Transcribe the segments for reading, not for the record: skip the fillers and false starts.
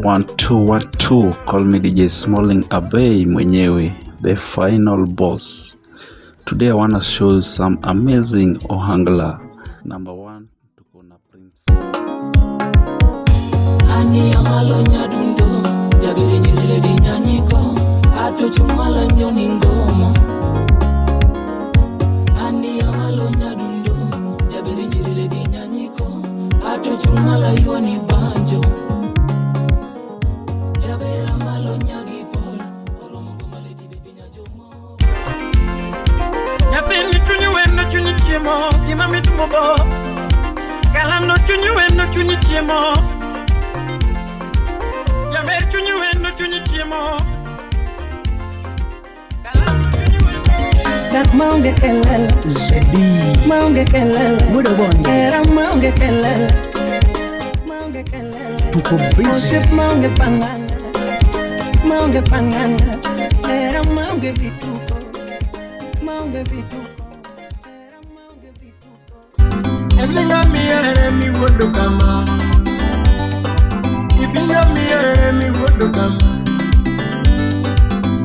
1212, call me DJ Smalling Abbey mwenyewe, the final boss. Today I want to show you some amazing Ohangla. Number 1, tuko na Prince. Ani amalo nyadundo, jabiri nyirele di nyanyiko, ato chumala nyoni ngomo. Ani amalo nyadundo, jabiri nyirele di nyanyiko, ato chumala yoni banjo. Jabera malo nyagi pol, oromo kumale di bebi nyajomo. Nyatini chunyi weno chunyi chiemo, kimami tumobo. Kalando chunyi weno chunyi chiemo. Yamer chunyi weno chunyi chiemo. Kalando chunyi weno. Dak maunge kelele Zedi maunge kelele Budo bonge Era maunge kelele Maunge kelele Tuko busy Osip maunge panganga Maunge panganga Era maunge bituko Maunge bituko Era maunge bituko Elinga miere mi wondo kama Ibinga miere mi wondo kama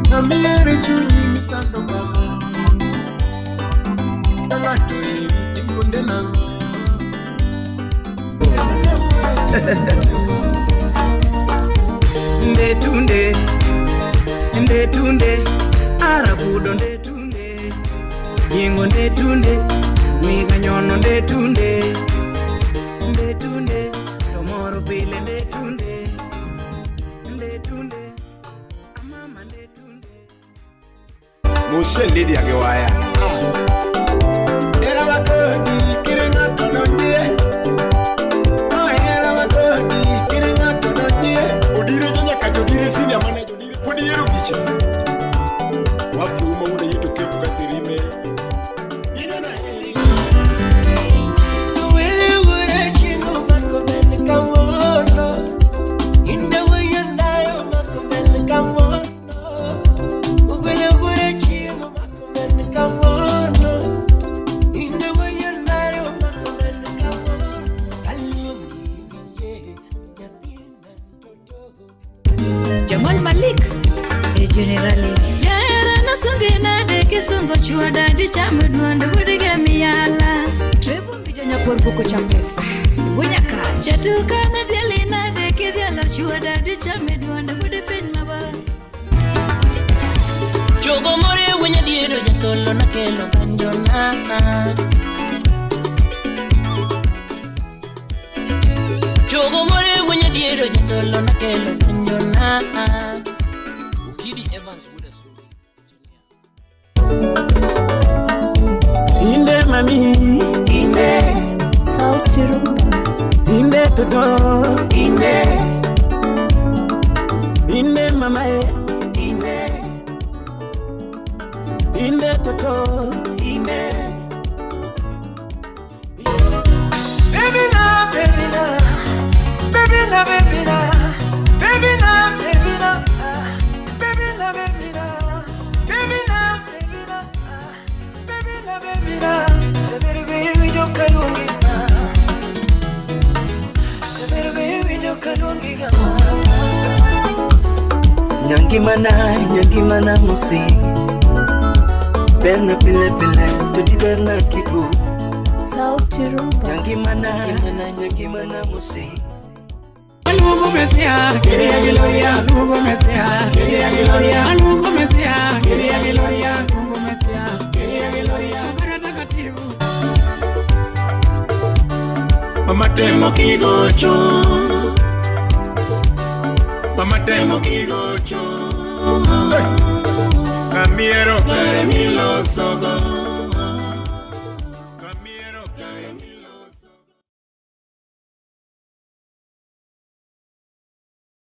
Na miere chunyi misando kama Talato iri timunde nanga Nde tunde Arabudo nde tunde Yingo nde tunde Miga nyono nde tunde Tomoro pile nde tunde Amama nde tunde Moshe lady agewaya Era wakodi kirenga tononye Era wakodi kirenga tononye Odire jenya kajodire sini amane jodire Podi yeru kicha Wapu umauna yeto keku kasirime Jamal Malik generally jara na sunge na de kisungo chua dadi chamudwando budiga miyala trevo bijanya porbuko champesa bunya ka chatuka na deli na de kidiala chua dadi chamudwando budipin maba Chogo more wenya diero ja solo na kelo banjona. Chogo more wenya diero ja solo na kelo banjona. Ukidi Evans wuda solo. Inde mami Inde sauti rumba Inde todo Inde mama Inde toto Baby na baby na Baby na baby na Baby na baby na Baby na baby na Baby na baby na Baby na baby na Sabere baby jo kalungi na Sabere baby jo kalungi na Nyangi mana musi Berna pile Tuti berna kiku sauti rumba Nyangi mana musi Alugo mesia, quería gloria, alugo mesia, quería gloria, alugo mesia, quería gloria, alugo mesia, quería gloria, para takatifu. Mama temo kigocho, Camiero para mi los ojos.